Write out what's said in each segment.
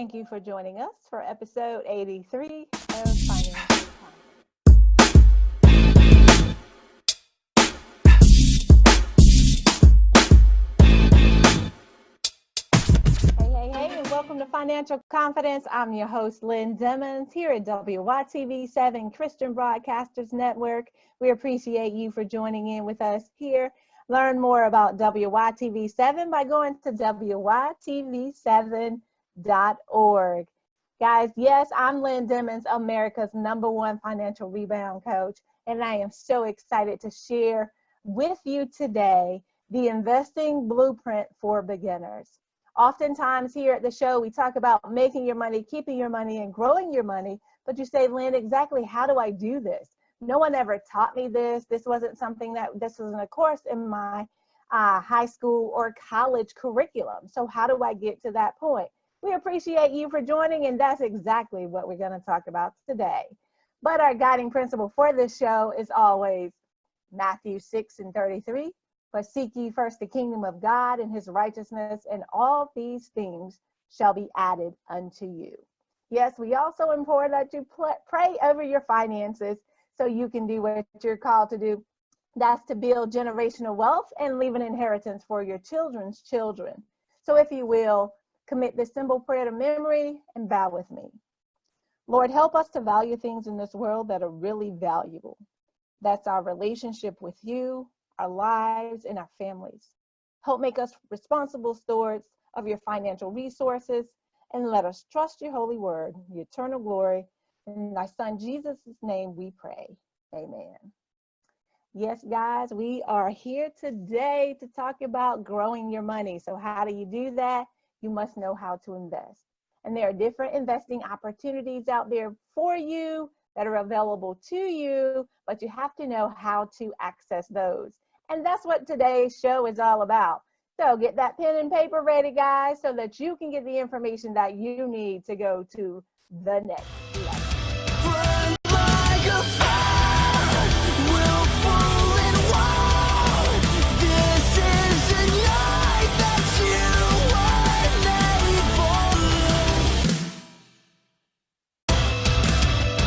Thank you for joining us for episode 83 of Financial Confidence. Hey, and welcome to Financial Confidence. I'm your host, Lynn Demmons, here at WYTV7 Christian Broadcasters Network. We appreciate you for joining in with us here. Learn more about WYTV7 by going to WYTV7.org. Guys, yes, I'm Lynn Demmons, America's #1 financial rebound coach, and I am so excited to share with you today the investing blueprint for beginners. Oftentimes here at the show, we talk about making your money, keeping your money, and growing your money, but you say, Lynn, exactly how do I do this? No one ever taught me this. This wasn't a course in my high school or college curriculum. So how do I get to that point? We appreciate you for joining, and that's exactly what we're going to talk about today. But our guiding principle for this show is always Matthew 6:33. But seek ye first the kingdom of God and his righteousness, and all these things shall be added unto you. Yes, we also implore that you pray over your finances so you can do what you're called to do. That's to build generational wealth and leave an inheritance for your children's children. So if you will, commit this simple prayer to memory and bow with me. Lord, help us to value things in this world that are really valuable. That's our relationship with you, our lives, and our families. Help make us responsible stewards of your financial resources, and let us trust your holy word, your eternal glory. In thy son Jesus' name we pray. Amen. Yes, guys, we are here today to talk about growing your money. So how do you do that? You must know how to invest. And there are different investing opportunities out there for you that are available to you, but you have to know how to access those. And that's what today's show is all about. So get that pen and paper ready, guys, so that you can get the information that you need to go to the next level. Burn like a fire, willful and wild. This is the night that you were made for.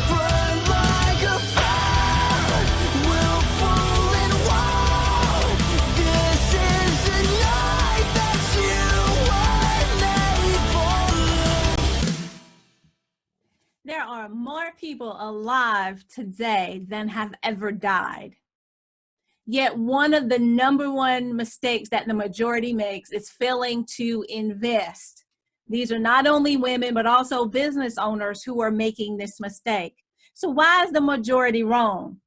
Burn like a fire, willful and wild. This is the night that you were made for. There are more people alive today than have ever died. Yet one of the #1 mistakes that the majority makes is failing to invest. These are not only women, but also business owners who are making this mistake. So why is the majority wrong?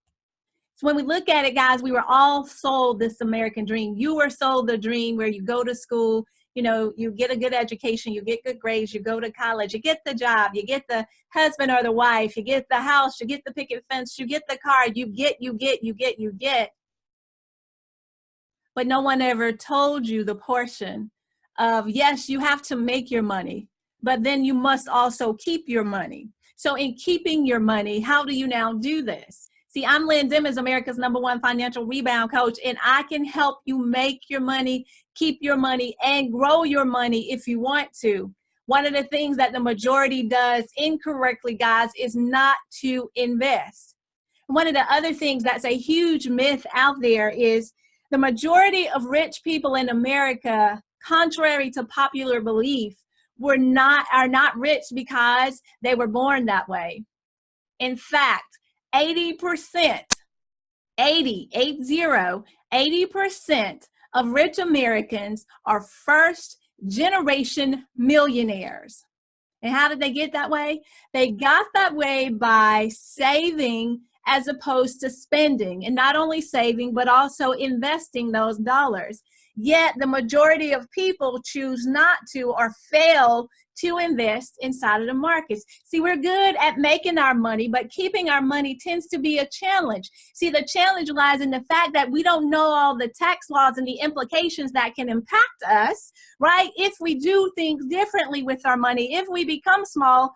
So when we look at it, guys, we were all sold this American dream. You were sold the dream where you go to school, you get a good education, you get good grades, you go to college, you get the job, you get the husband or the wife, you get the house, you get the picket fence, you get the car, you get. But no one ever told you the portion of, yes, you have to make your money, but then you must also keep your money. So in keeping your money, how do you now do this? See, I'm Lynn Demmons, America's #1 financial rebound coach, and I can help you make your money, keep your money, and grow your money if you want to. One of the things that the majority does incorrectly, guys, is not to invest. One of the other things that's a huge myth out there is the majority of rich people in America, contrary to popular belief, are not rich because they were born that way. In fact, 80% of rich Americans are first-generation millionaires. And how did they get that way? They got that way by saving as opposed to spending, and not only saving, but also investing those dollars. Yet the majority of people choose not to or fail to invest inside of the markets. See, we're good at making our money, but keeping our money tends to be a challenge. See, the challenge lies in the fact that we don't know all the tax laws and the implications that can impact us, right? If we do things differently with our money, if we become small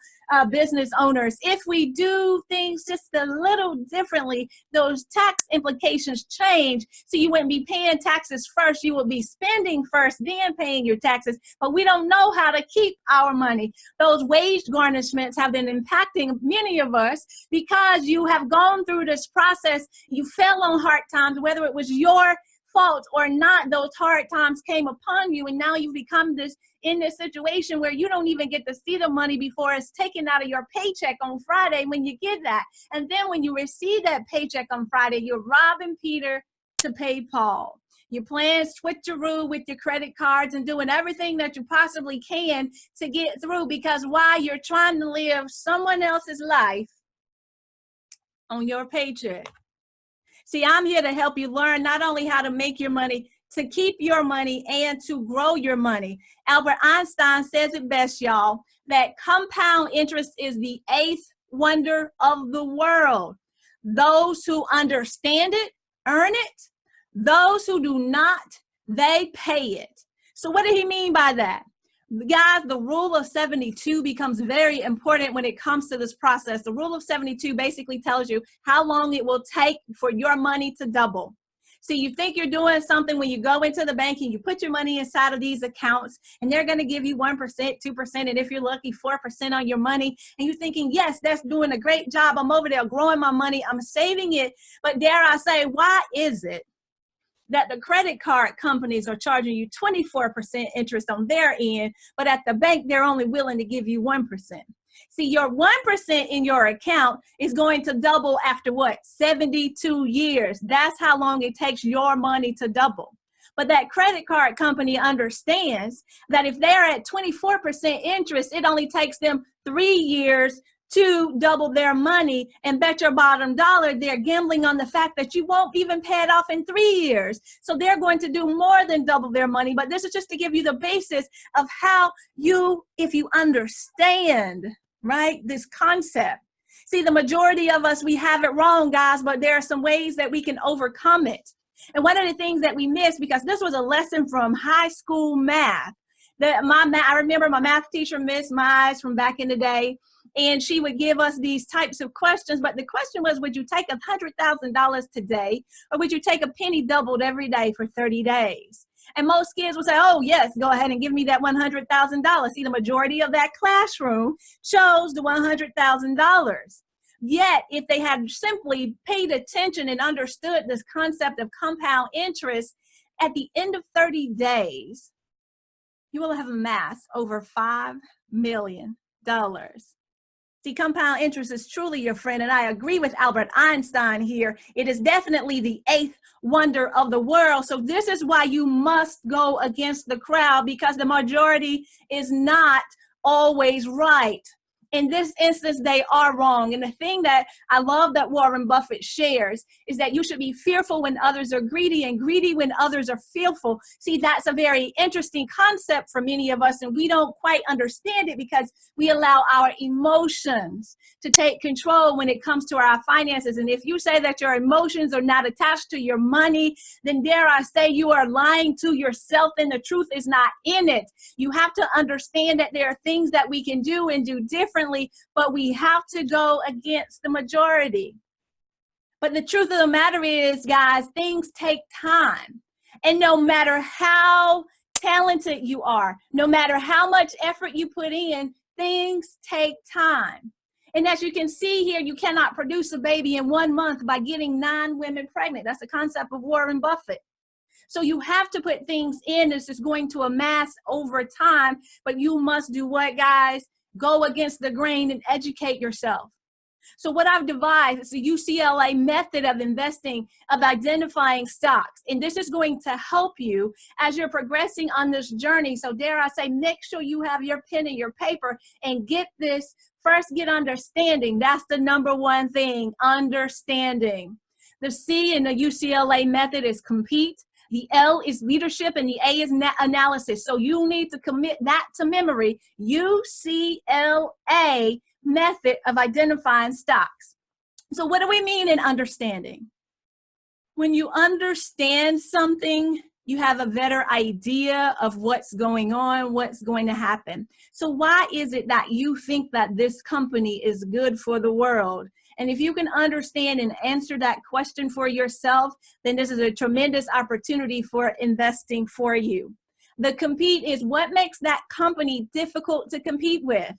business owners, if we do things just a little differently, those tax implications change. So you wouldn't be paying taxes first, you would be spending first, then paying your taxes. But we don't know how to keep our your money. Those wage garnishments have been impacting many of us because you have gone through this process. You fell on hard times, whether it was your fault or not. Those hard times came upon you, and now you've become in this situation where you don't even get to see the money before it's taken out of your paycheck on Friday when you get that. And then when you receive that paycheck on Friday, you're robbing Peter to pay Paul. You're playing switcheroo with your credit cards and doing everything that you possibly can to get through, because while you're trying to live someone else's life on your paycheck. See, I'm here to help you learn not only how to make your money, to keep your money, and to grow your money. Albert Einstein says it best, y'all, that compound interest is the 8th wonder of the world. Those who understand it, earn it. Those who do not, they pay it. So what did he mean by that? Guys, the rule of 72 becomes very important when it comes to this process. The rule of 72 basically tells you how long it will take for your money to double. See, you think you're doing something when you go into the bank and you put your money inside of these accounts, and they're going to give you 1%, 2%, and if you're lucky, 4% on your money. And you're thinking, yes, that's doing a great job. I'm over there growing my money. I'm saving it. But dare I say, why is it that the credit card companies are charging you 24% interest on their end, but at the bank, they're only willing to give you 1%? See, your 1% in your account is going to double after what? 72 years. That's how long it takes your money to double. But that credit card company understands that if they're at 24% interest, it only takes them 3 years to double their money, and bet your bottom dollar they're gambling on the fact that you won't even pay it off in 3 years. So they're going to do more than double their money. But this is just to give you the basis of how if you understand, right, this concept. See, the majority of us, we have it wrong, guys, but there are some ways that we can overcome it. And one of the things that we miss, because this was a lesson from high school math, I remember my math teacher, Miss Mize, from back in the day, and she would give us these types of questions. But the question was, would you take $100,000 today, or would you take a penny doubled every day for 30 days? And most kids would say, oh, yes, go ahead and give me that $100,000. See, the majority of that classroom chose the $100,000. Yet, if they had simply paid attention and understood this concept of compound interest, at the end of 30 days, you will have amassed over $5 million. See, compound interest is truly your friend, and I agree with Albert Einstein here. It is definitely the 8th wonder of the world. So this is why you must go against the crowd, because the majority is not always right. In this instance, they are wrong. And the thing that I love that Warren Buffett shares is that you should be fearful when others are greedy, and greedy when others are fearful. See, that's a very interesting concept for many of us, and we don't quite understand it because we allow our emotions to take control when it comes to our finances. And if you say that your emotions are not attached to your money, then dare I say you are lying to yourself, and the truth is not in it. You have to understand that there are things that we can do and do differently, but we have to go against the majority. But the truth of the matter is, guys, things take time. And no matter how talented you are, no matter how much effort you put in, things take time. And as you can see here, you cannot produce a baby in 1 month by getting 9 women pregnant. That's the concept of Warren Buffett. So you have to put things in that's just going to amass over time, but you must do what, guys? Go against the grain and educate yourself. So what I've devised is the UCLA method of investing, of identifying stocks. And this is going to help you as you're progressing on this journey. So dare I say, make sure you have your pen and your paper and get this. First, get understanding. That's the number one thing, understanding. The C in the UCLA method is compete. The L is leadership, and the A is analysis. So you need to commit that to memory. UCLA method of identifying stocks. So what do we mean in understanding? When you understand something, you have a better idea of what's going on, what's going to happen. So why is it that you think that this company is good for the world? And if you can understand and answer that question for yourself, then this is a tremendous opportunity for investing for you. The compete is what makes that company difficult to compete with.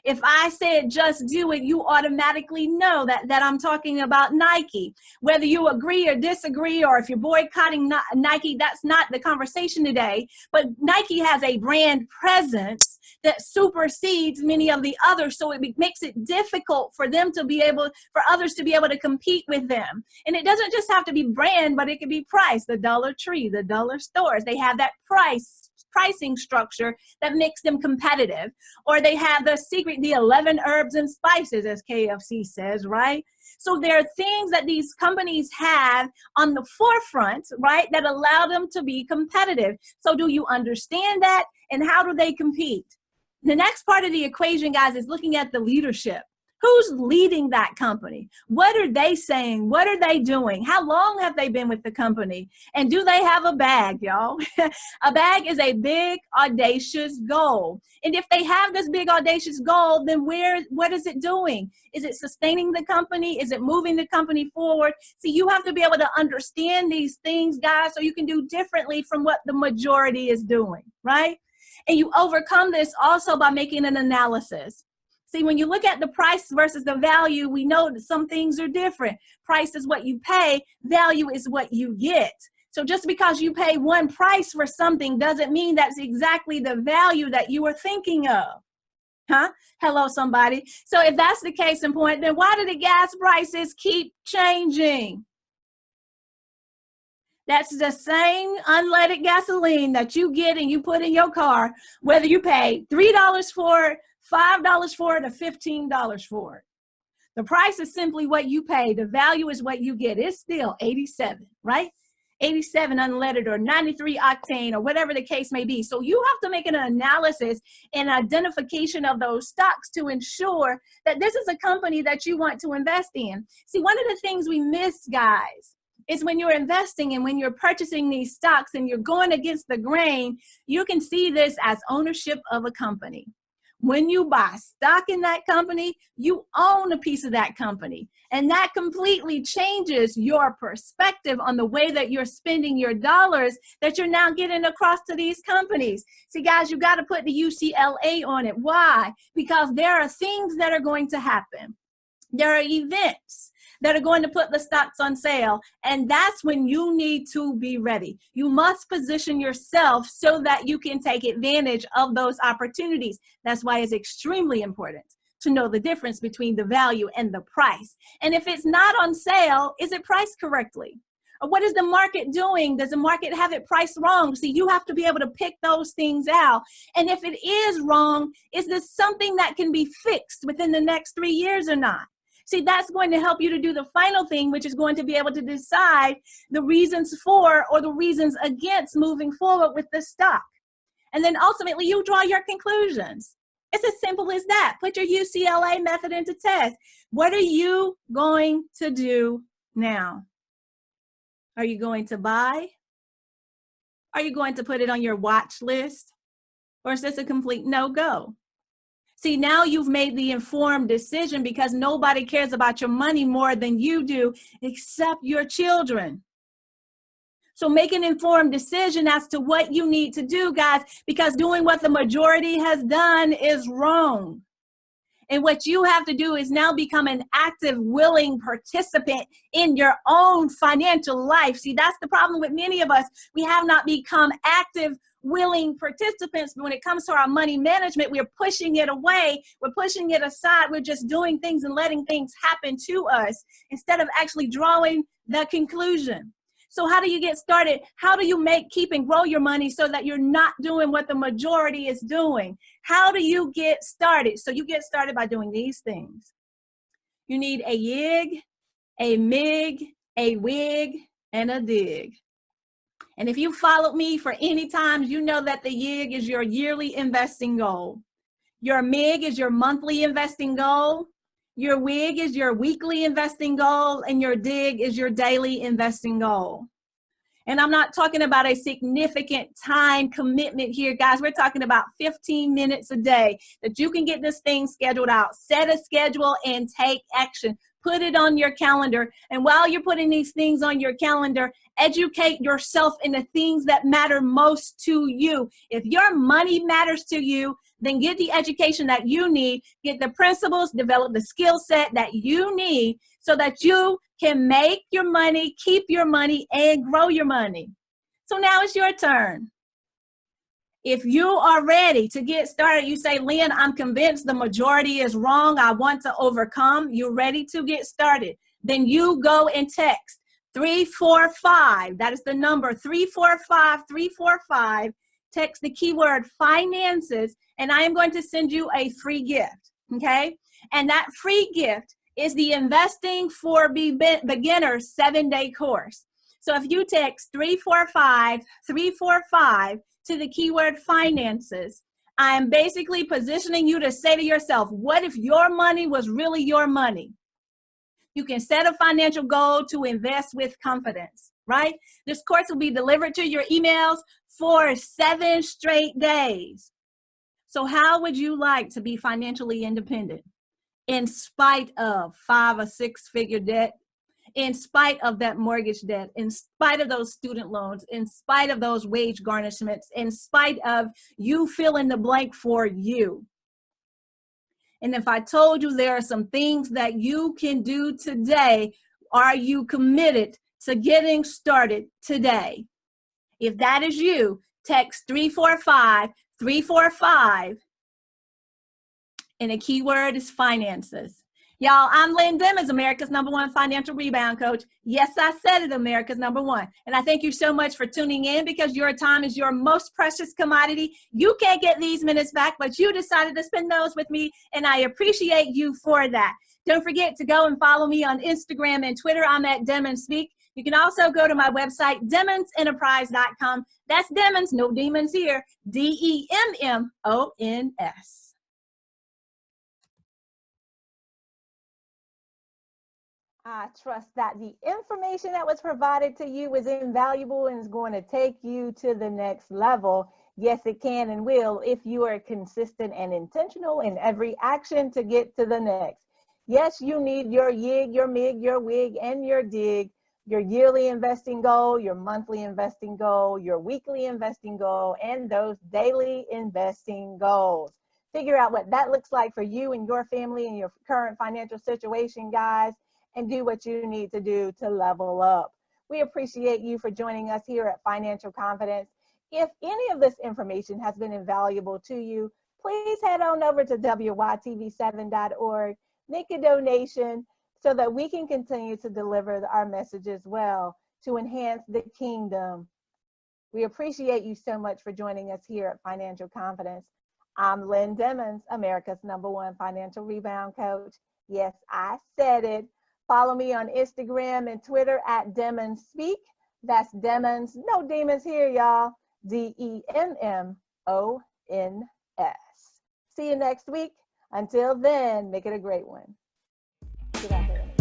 If I said just do it, you automatically know that I'm talking about Nike. Whether you agree or disagree, or if you're boycotting Nike, that's not the conversation today. But Nike has a brand presence that supersedes many of the others, so it makes it difficult for them to be able, for others to be able to compete with them. And it doesn't just have to be brand, but it can be price. The Dollar Tree, the dollar stores, they have that pricing structure that makes them competitive. Or they have the 11 herbs and spices, as KFC says, right? So there are things that these companies have on the forefront, right, that allow them to be competitive. So do you understand that? And how do they compete? The next part of the equation, guys, is looking at the leadership. Who's leading that company? What are they saying? What are they doing? How long have they been with the company? And do they have a bag, y'all? A bag is a big, audacious goal. And if they have this big, audacious goal, then what is it doing? Is it sustaining the company? Is it moving the company forward? See, you have to be able to understand these things, guys, so you can do differently from what the majority is doing, right? And you overcome this also by making an analysis. See, when you look at the price versus the value, we know that some things are different. Price is what you pay, value is what you get. So just because you pay one price for something doesn't mean that's exactly the value that you were thinking of. Huh? Hello, somebody. So if that's the case in point, then why do the gas prices keep changing? That's the same unleaded gasoline that you get and you put in your car, whether you pay $3 for it, $5 for it, or $15 for it. The price is simply what you pay. The value is what you get. It's still 87, right? 87 unleaded or 93 octane or whatever the case may be. So you have to make an analysis and identification of those stocks to ensure that this is a company that you want to invest in. See, one of the things we miss, guys, is when you're investing and when you're purchasing these stocks and you're going against the grain, you can see this as ownership of a company. When you buy stock in that company, you own a piece of that company. And that completely changes your perspective on the way that you're spending your dollars that you're now getting across to these companies. See, guys, you got to put the UCLA on it. Why? Because there are things that are going to happen. There are events that are going to put the stocks on sale. And that's when you need to be ready. You must position yourself so that you can take advantage of those opportunities. That's why it's extremely important to know the difference between the value and the price. And if it's not on sale, is it priced correctly? Or what is the market doing? Does the market have it priced wrong? See, you have to be able to pick those things out. And if it is wrong, is this something that can be fixed within the next 3 years or not? See, that's going to help you to do the final thing, which is going to be able to decide the reasons for or the reasons against moving forward with the stock. And then ultimately you draw your conclusions. It's as simple as that. Put your UCLA method into test. What are you going to do now? Are you going to buy? Are you going to put it on your watch list? Or is this a complete no-go? See, now you've made the informed decision because nobody cares about your money more than you do, except your children. So make an informed decision as to what you need to do, guys, because doing what the majority has done is wrong. And what you have to do is now become an active, willing participant in your own financial life. See, that's the problem with many of us. We have not become active, willing participants. But when it comes to our money management, we're pushing it away. We're pushing it aside. We're just doing things and letting things happen to us instead of actually drawing the conclusion. So how do you get started? How do you keep and grow your money so that you're not doing what the majority is doing? How do you get started? So you get started by doing these things. You need a YIG, a MIG, a WIG, and a DIG. And if you followed me for any time, you know that the YIG is your yearly investing goal. Your MIG is your monthly investing goal. Your WIG is your weekly investing goal, and your DIG is your daily investing goal. And I'm not talking about a significant time commitment here, guys. We're talking about 15 minutes a day that you can get this thing scheduled out. Set a schedule and take action. Put it on your calendar. And while you're putting these things on your calendar, educate yourself in the things that matter most to you. If your money matters to you, then get the education that you need, get the principles, develop the skill set that you need so that you can make your money, keep your money, and grow your money. So now it's your turn. If you are ready to get started, you say, Lynn, I'm convinced the majority is wrong. I want to overcome. You're ready to get started. Then you go and text 345. That is the number 345. Text the keyword finances, and I am going to send you a free gift. Okay. And that free gift is the Investing for Beginners 7-day course. So if you text 345 to the keyword finances, I'm basically positioning you to say to yourself, what if your money was really your money? You can set a financial goal to invest with confidence, right? This course will be delivered to your emails for 7 straight days. So how would you like to be financially independent in spite of 5 or 6 figure debt, in spite of that mortgage debt, in spite of those student loans, in spite of those wage garnishments, in spite of you fill in the blank for you? And if I told you there are some things that you can do today, are you committed to getting started today? If that is you, text 345, and the keyword is finances. Y'all, I'm Lynn Dimmons, America's #1 financial rebound coach. Yes, I said it, America's #1. And I thank you so much for tuning in, because your time is your most precious commodity. You can't get these minutes back, but you decided to spend those with me, and I appreciate you for that. Don't forget to go and follow me on Instagram and Twitter. I'm at Dimmons Speak. You can also go to my website, DimmonsEnterprise.com. That's Dimmons, no demons here, DEMMONS. I trust that the information that was provided to you was invaluable and is going to take you to the next level. Yes, it can and will if you are consistent and intentional in every action to get to the next. Yes, you need your YIG, your MIG, your WIG, and your DIG, your yearly investing goal, your monthly investing goal, your weekly investing goal, and those daily investing goals. Figure out what that looks like for you and your family and your current financial situation, guys, and do what you need to do to level up. We appreciate you for joining us here at Financial Confidence. If any of this information has been invaluable to you, please head on over to WYTV7.org, make a donation so that we can continue to deliver our message as well to enhance the kingdom. We appreciate you so much for joining us here at Financial Confidence. I'm Lynn Dimmons, America's #1 financial rebound coach. Yes, I said it. Follow me on Instagram and Twitter at Dimmons Speak. That's Dimmons, no demons here, y'all. DEMMONS. See you next week. Until then, make it a great one. Get out there.